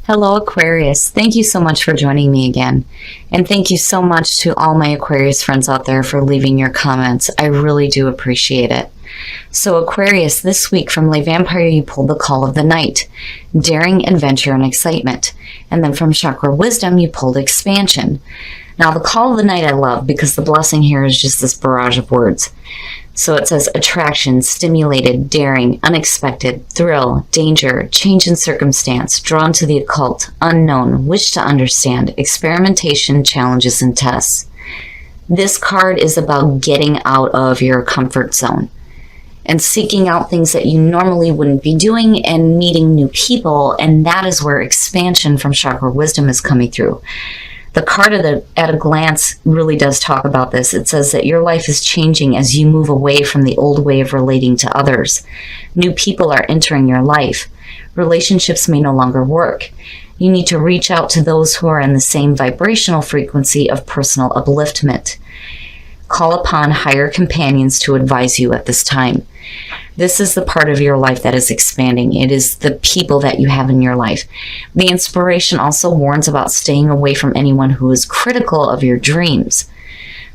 Hello, Aquarius. Thank you so much for joining me again. And thank you so much to all my Aquarius friends out there for leaving your comments. I really do appreciate it. So Aquarius, this week from Le Vampire, you pulled the Call of the Night, Daring, Adventure, and Excitement. And then from Chakra Wisdom, you pulled Expansion. Now, the Call of the Night I love because the blessing here is just this barrage of words. So it says attraction, stimulated, daring, unexpected, thrill, danger, change in circumstance, drawn to the occult, unknown, wish to understand, experimentation, challenges, and tests. This card is about getting out of your comfort zone and seeking out things that you normally wouldn't be doing and meeting new people, and that is where expansion from Chakra Wisdom is coming through. The card at a glance really does talk about this. It says that your life is changing as you move away from the old way of relating to others. New people are entering your life. Relationships may no longer work. You need to reach out to those who are in the same vibrational frequency of personal upliftment. Call upon higher companions to advise you at this time. This is the part of your life that is expanding. It is the people that you have in your life. The inspiration also warns about staying away from anyone who is critical of your dreams.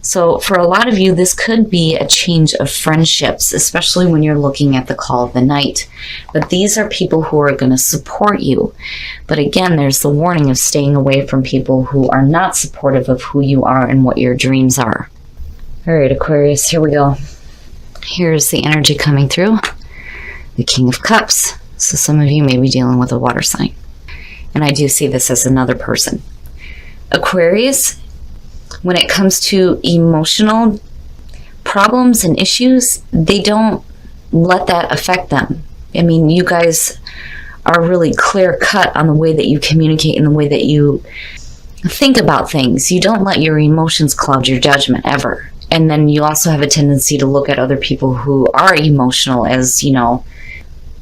So for a lot of you, this could be a change of friendships, especially when you're looking at the Call of the Night. But these are people who are going to support you. But again, there's the warning of staying away from people who are not supportive of who you are and what your dreams are. All right, Aquarius, here we go. Here's the energy coming through. The King of Cups. So some of you may be dealing with a water sign. And I do see this as another person. Aquarius, when it comes to emotional problems and issues, they don't let that affect them. I mean, you guys are really clear cut on the way that you communicate and the way that you think about things. You don't let your emotions cloud your judgment ever. And then you also have a tendency to look at other people who are emotional as, you know,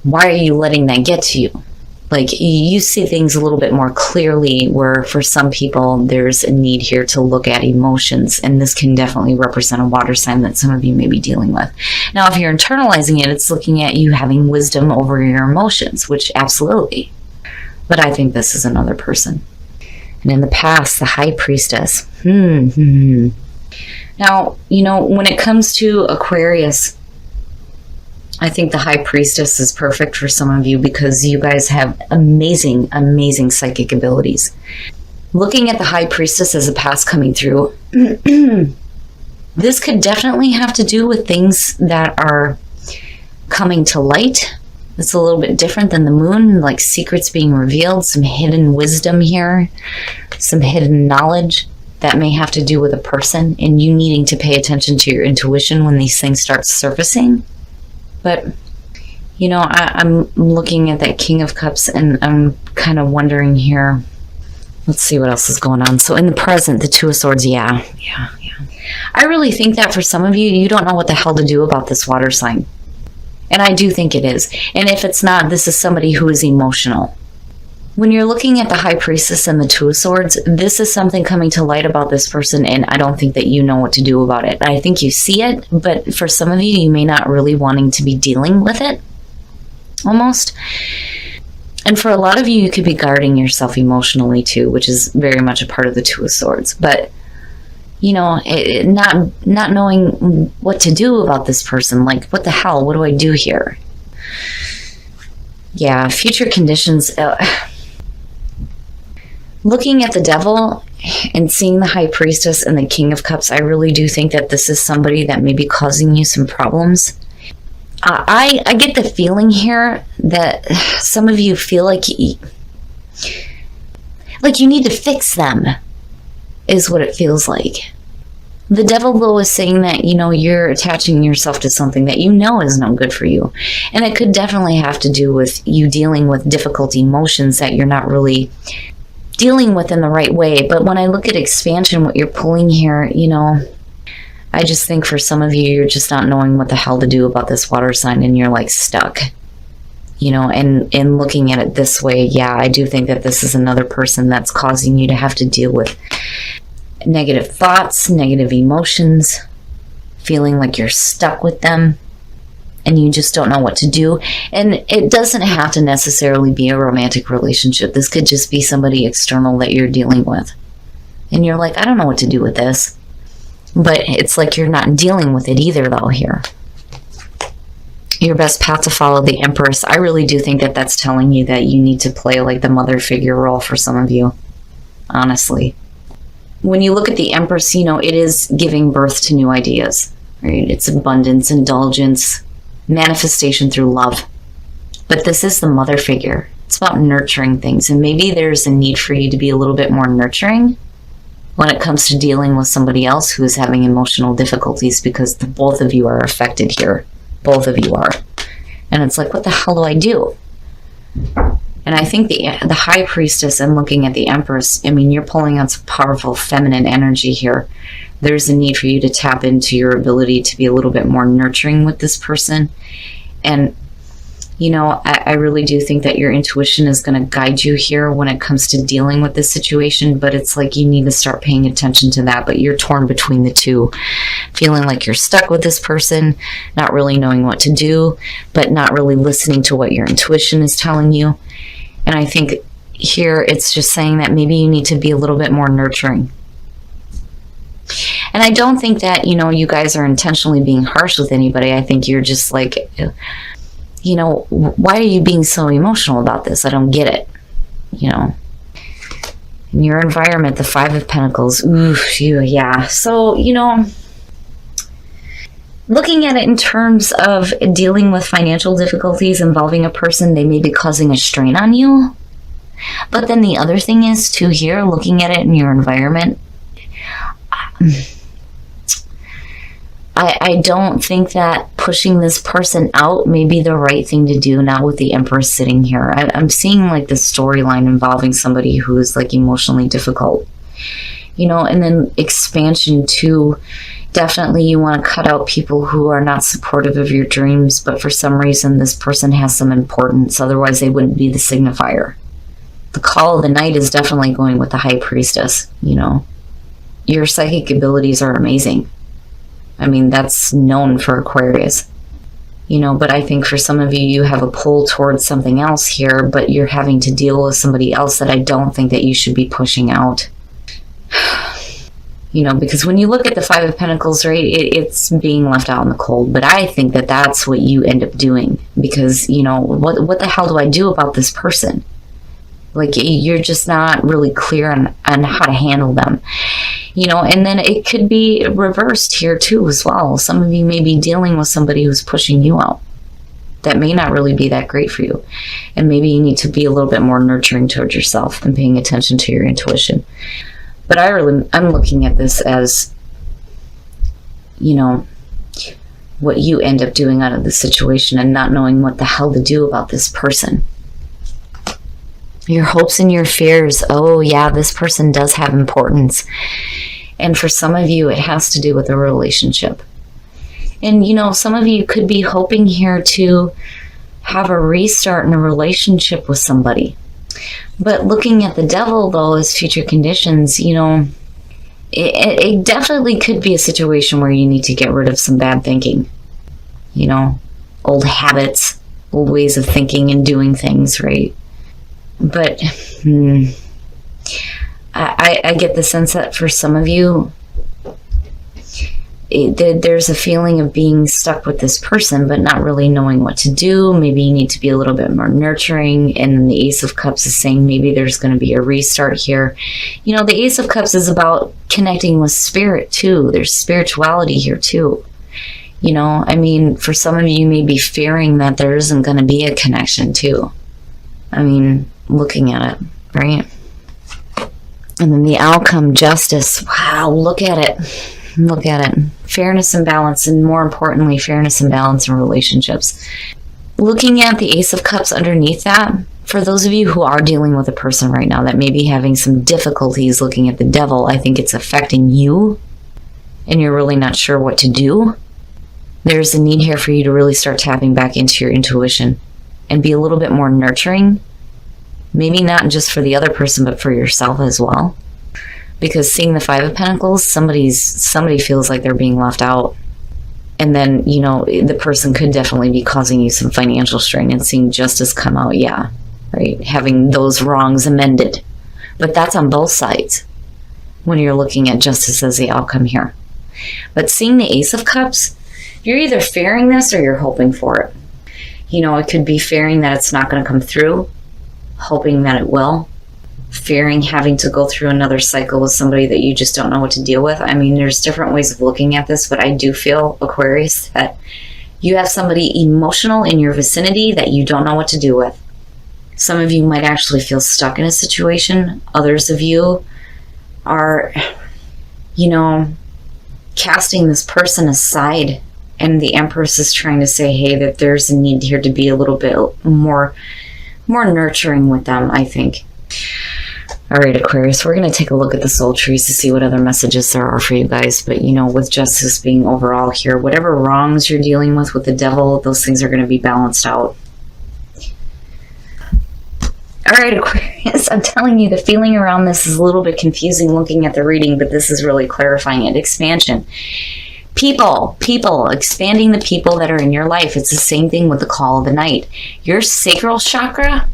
why are you letting that get to you? Like, you see things a little bit more clearly, where for some people there's a need here to look at emotions, and this can definitely represent a water sign that some of you may be dealing with. Now, if you're internalizing it, it's looking at you having wisdom over your emotions, which absolutely. But I think this is another person. And in the past, the High Priestess. Now, you know, when it comes to Aquarius, I think the High Priestess is perfect for some of you because you guys have amazing, amazing psychic abilities. Looking at the High Priestess as a past coming through, this could definitely have to do with things that are coming to light. It's a little bit different than the moon, like secrets being revealed, some hidden wisdom here, some hidden knowledge that may have to do with a person and you needing to pay attention to your intuition when these things start surfacing. But, you know, I'm looking at that King of Cups and I'm kind of wondering here. Let's see what else is going on. So in the present, the Two of Swords, yeah. I really think that for some of you, you don't know what the hell to do about this water sign. And I do think it is. And if it's not, this is somebody who is emotional. When you're looking at the High Priestess and the Two of Swords, this is something coming to light about this person, and I don't think that you know what to do about it. I think you see it, but for some of you, you may not really wanting to be dealing with it, almost. And for a lot of you, you could be guarding yourself emotionally too, which is very much a part of the Two of Swords. But, you know, not knowing what to do about this person, like, what the hell, what do I do here? Yeah, future conditions... Looking at the Devil and seeing the High Priestess and the King of Cups, I really do think that this is somebody that may be causing you some problems. I get the feeling here that some of you feel like you need to fix them, is what it feels like. The Devil, though, is saying that, you know, you're attaching yourself to something that you know is not good for you. And it could definitely have to do with you dealing with difficult emotions that you're not really dealing with in the right way. But when I look at expansion, what you're pulling here, you know, I just think for some of you, you're just not knowing what the hell to do about this water sign and you're like stuck, you know, and looking at it this way, yeah, I do think that this is another person that's causing you to have to deal with negative thoughts, negative emotions, feeling like you're stuck with them. and you just don't know what to do. And it doesn't have to necessarily be a romantic relationship. This could just be somebody external that you're dealing with. And you're like, I don't know what to do with this. But it's like you're not dealing with it either, though, here. Your best path to follow, the Empress. I really do think that that's telling you that you need to play like the mother figure role for some of you. Honestly. When you look at the Empress, you know, it is giving birth to new ideas. Right? It's abundance, indulgence, manifestation through love. But this is the mother figure. It's about nurturing things. And maybe there's a need for you to be a little bit more nurturing when it comes to dealing with somebody else who is having emotional difficulties, because both of you are affected here. Both of you are. And it's like, what the hell do I do? And I think the High Priestess and looking at the Empress, I mean, you're pulling on some powerful feminine energy here. There's a need for you to tap into your ability to be a little bit more nurturing with this person. And, you know, I really do think that your intuition is going to guide you here when it comes to dealing with this situation. But it's like you need to start paying attention to that. But you're torn between the two. Feeling like you're stuck with this person, not really knowing what to do, but not really listening to what your intuition is telling you. And I think here it's just saying that maybe you need to be a little bit more nurturing. And I don't think that, you know, you guys are intentionally being harsh with anybody. I think you're just like, you know, why are you being so emotional about this? I don't get it. You know, in your environment, the Five of Pentacles. Oof, yeah. So, you know, looking at it in terms of dealing with financial difficulties involving a person, they may be causing a strain on you. But then the other thing is, too, here, looking at it in your environment, I don't think that pushing this person out may be the right thing to do now with the Empress sitting here. I'm seeing like the storyline involving somebody who is like emotionally difficult. You know, and then expansion too. Definitely you want to cut out people who are not supportive of your dreams, but for some reason this person has some importance. Otherwise they wouldn't be the signifier. The call of the night is definitely going with the High Priestess, you know. Your psychic abilities are amazing. I mean, that's known for Aquarius. You know, but I think for some of you, you have a pull towards something else here, but you're having to deal with somebody else that I don't think that you should be pushing out. You know, because when you look at the Five of Pentacles, right, it's being left out in the cold. But I think that that's what you end up doing. Because, you know, what the hell do I do about this person? Like, you're just not really clear on how to handle them. You know, and then it could be reversed here too as well. Some of you may be dealing with somebody who's pushing you out. That may not really be that great for you. And maybe you need to be a little bit more nurturing towards yourself and paying attention to your intuition. But I'm looking at this as, you know, what you end up doing out of this situation and not knowing what the hell to do about this person. Your hopes and your fears. Oh yeah, this person does have importance. And for some of you, it has to do with a relationship. And, you know, some of you could be hoping here to have a restart in a relationship with somebody. But looking at the Devil, though, as future conditions, you know, it definitely could be a situation where you need to get rid of some bad thinking. You know, old habits, old ways of thinking and doing things, right? But I get the sense that for some of you, there's a feeling of being stuck with this person, but not really knowing what to do. Maybe you need to be a little bit more nurturing. And then the Ace of Cups is saying maybe there's going to be a restart here. You know, the Ace of Cups is about connecting with spirit too. There's spirituality here too. You know, I mean, for some of you may be fearing that there isn't going to be a connection too. I mean, looking at it, right? And then the outcome, justice. Wow, look at it. Look at it. Fairness and balance, and more importantly, fairness and balance in relationships. Looking at the Ace of Cups underneath that, for those of you who are dealing with a person right now that may be having some difficulties looking at the Devil, I think it's affecting you, and you're really not sure what to do. There's a need here for you to really start tapping back into your intuition and be a little bit more nurturing. Maybe not just for the other person, but for yourself as well. Because seeing the Five of Pentacles, somebody feels like they're being left out. And then, you know, the person could definitely be causing you some financial strain, and seeing justice come out, yeah, right? Having those wrongs amended. But that's on both sides when you're looking at justice as the outcome here. But seeing the Ace of Cups, you're either fearing this or you're hoping for it. You know, it could be fearing that it's not going to come through, hoping that it will, fearing having to go through another cycle with somebody that you just don't know what to deal with. I mean, there's different ways of looking at this, but I do feel, Aquarius, that you have somebody emotional in your vicinity that you don't know what to do with. Some of you might actually feel stuck in a situation. Others of you are, you know, casting this person aside, and the Empress is trying to say, hey, that there's a need here to be a little bit more nurturing with them, I think. All right, Aquarius, we're going to take a look at the soul trees to see what other messages there are for you guys. But, you know, with justice being overall here, whatever wrongs you're dealing with the devil, those things are going to be balanced out. All right, Aquarius, I'm telling you, the feeling around this is a little bit confusing looking at the reading, but this is really clarifying it. Expansion. People, expanding the people that are in your life. It's the same thing with the call of the night. Your sacral chakra,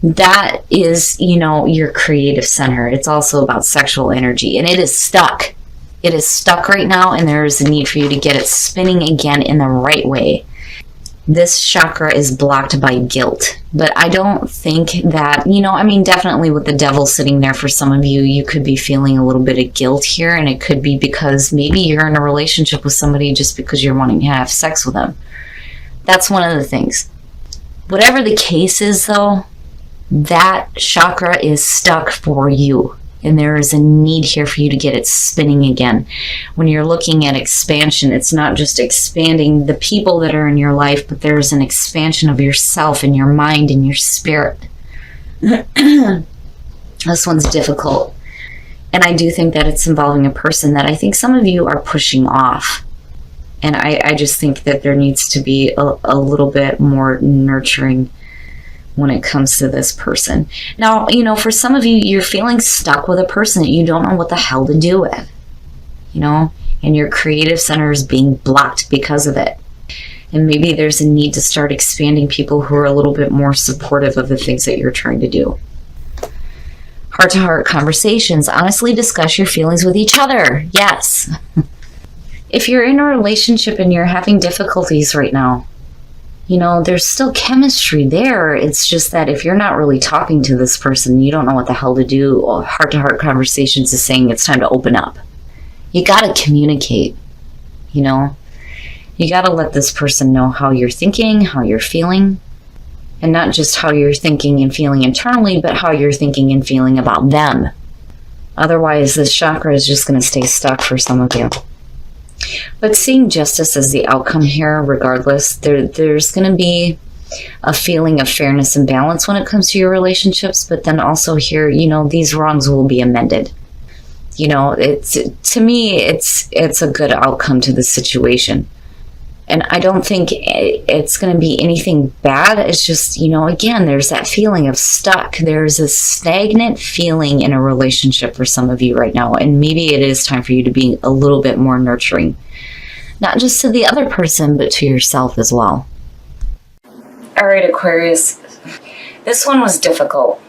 that is, you know, your creative center. It's also about sexual energy, and it is stuck. It is stuck right now, and there is a need for you to get it spinning again in the right way. This chakra is blocked by guilt, but I don't think that, you know, I mean, definitely with the devil sitting there for some of you, you could be feeling a little bit of guilt here, and it could be because maybe you're in a relationship with somebody just because you're wanting to have sex with them. That's one of the things. Whatever the case is, though, that chakra is stuck for you, and there is a need here for you to get it spinning again. When you're looking at expansion, it's not just expanding the people that are in your life, but there's an expansion of yourself and your mind and your spirit. This one's difficult, and I do think that it's involving a person that I think some of you are pushing off. And I just think that there needs to be a little bit more nurturing when it comes to this person. Now, you know, for some of you, you're feeling stuck with a person that you don't know what the hell to do with, you know, and your creative center is being blocked because of it. And maybe there's a need to start expanding people who are a little bit more supportive of the things that you're trying to do. Heart-to-heart conversations. Honestly discuss your feelings with each other. Yes. If you're in a relationship and you're having difficulties right now, you know, there's still chemistry there. It's just that if you're not really talking to this person, you don't know what the hell to do. Heart-to-heart conversations is saying it's time to open up. You got to communicate, you know. You got to let this person know how you're thinking, how you're feeling, and not just how you're thinking and feeling internally, but how you're thinking and feeling about them. Otherwise, this chakra is just going to stay stuck for some of you. But seeing justice as the outcome here, regardless, there's going to be a feeling of fairness and balance when it comes to your relationships. But then also here, you know, these wrongs will be amended. You know, to me, it's a good outcome to the situation. And I don't think it's going to be anything bad. It's just, you know, again, there's that feeling of stuck. There's a stagnant feeling in a relationship for some of you right now. And maybe it is time for you to be a little bit more nurturing. Not just to the other person, but to yourself as well. All right, Aquarius. This one was difficult.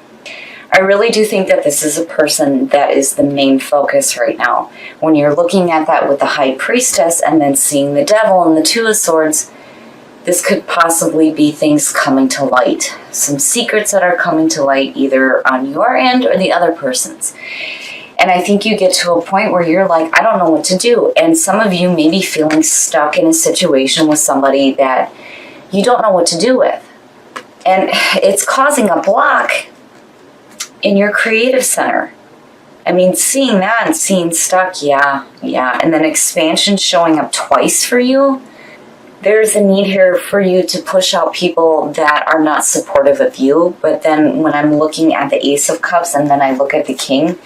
I really do think that this is a person that is the main focus right now. When you're looking at that with the High Priestess and then seeing the Devil and the Two of Swords, this could possibly be things coming to light. Some secrets that are coming to light either on your end or the other person's. And I think you get to a point where you're like, I don't know what to do. And some of you may be feeling stuck in a situation with somebody that you don't know what to do with. And it's causing a block in your creative center. I mean, seeing that and seeing stuck, yeah. And then expansion showing up twice for you. There's a need here for you to push out people that are not supportive of you. But then when I'm looking at the Ace of Cups and then I look at the King,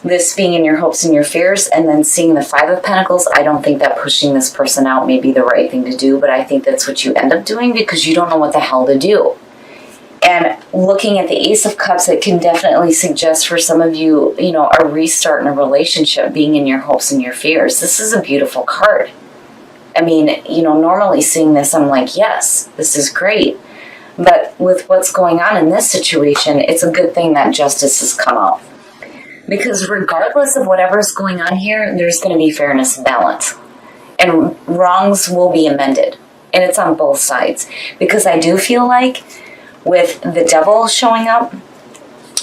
this being in your hopes and your fears, and then seeing the Five of Pentacles, I don't think that pushing this person out may be the right thing to do, but I think that's what you end up doing because you don't know what the hell to do. And looking at the Ace of Cups, it can definitely suggest for some of you, you know, a restart in a relationship, being in your hopes and your fears. This is a beautiful card. I mean, you know, normally seeing this, I'm like, yes, this is great. But with what's going on in this situation, it's a good thing that justice has come out. Because regardless of whatever's going on here, there's going to be fairness and balance. And wrongs will be amended. And it's on both sides. Because I do feel like with the devil showing up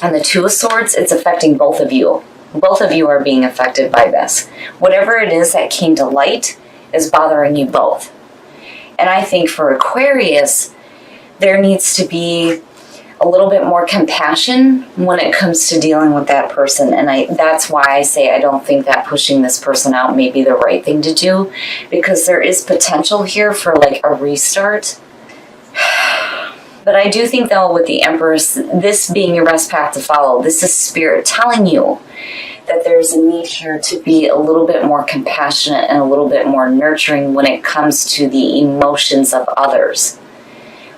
and the Two of Swords, it's affecting both of you. Both of you are being affected by this. Whatever it is that came to light is bothering you both. And I think for Aquarius, there needs to be a little bit more compassion when it comes to dealing with that person. And that's why I say I don't think that pushing this person out may be the right thing to do, because there is potential here for like a restart. But I do think though with the Empress, this being your best path to follow, this is Spirit telling you that there's a need here to be a little bit more compassionate and a little bit more nurturing when it comes to the emotions of others.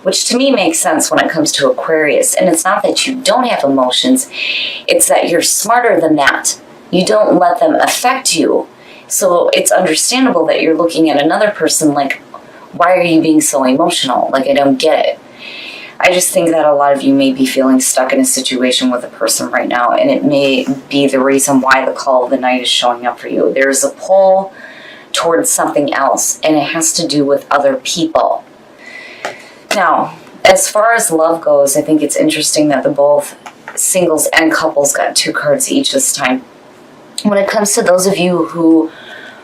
Which to me makes sense when it comes to Aquarius. And it's not that you don't have emotions, it's that you're smarter than that. You don't let them affect you. So it's understandable that you're looking at another person like, why are you being so emotional? Like, I don't get it. I just think that a lot of you may be feeling stuck in a situation with a person right now, and it may be the reason why the call of the night is showing up for you. There's a pull towards something else, and it has to do with other people. Now, as far as love goes, I think it's interesting that the both singles and couples got 2 cards each this time. When it comes to those of you who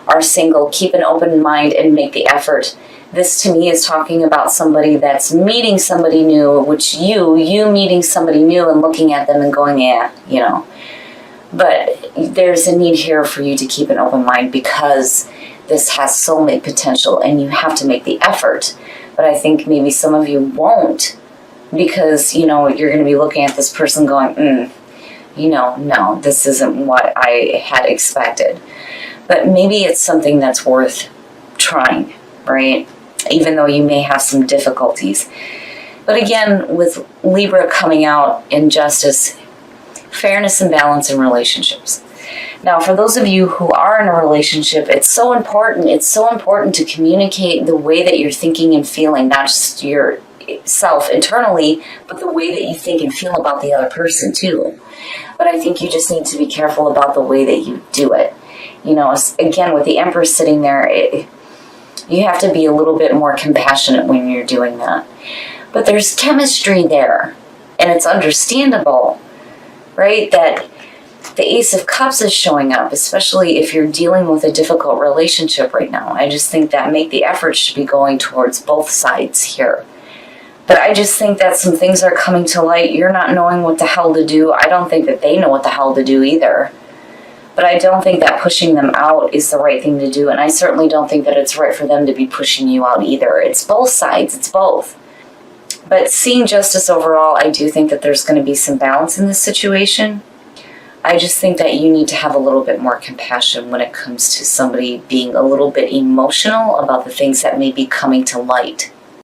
are single, keep an open mind and make the effort. This to me is talking about somebody that's meeting somebody new, which you meeting somebody new and looking at them and going, yeah, you know. But there's a need here for you to keep an open mind because this has soulmate potential and you have to make the effort. But I think maybe some of you won't because, you know, you're going to be looking at this person going, you know, no, this isn't what I had expected. But maybe it's something that's worth trying, right? Even though you may have some difficulties. But again, with Libra coming out in justice, fairness and balance in relationships. Now, for those of you who are in a relationship, it's so important. It's so important to communicate the way that you're thinking and feeling, not just yourself internally, but the way that you think and feel about the other person too. But I think you just need to be careful about the way that you do it. You know, again, with the Empress sitting there, you have to be a little bit more compassionate when you're doing that. But there's chemistry there, and it's understandable, right, that the Ace of Cups is showing up, especially if you're dealing with a difficult relationship right now. I just think that make the effort should be going towards both sides here. But I just think that some things are coming to light. You're not knowing what the hell to do. I don't think that they know what the hell to do either. But I don't think that pushing them out is the right thing to do. And I certainly don't think that it's right for them to be pushing you out either. It's both sides. It's both. But seeing justice overall, I do think that there's going to be some balance in this situation. I just think that you need to have a little bit more compassion when it comes to somebody being a little bit emotional about the things that may be coming to light.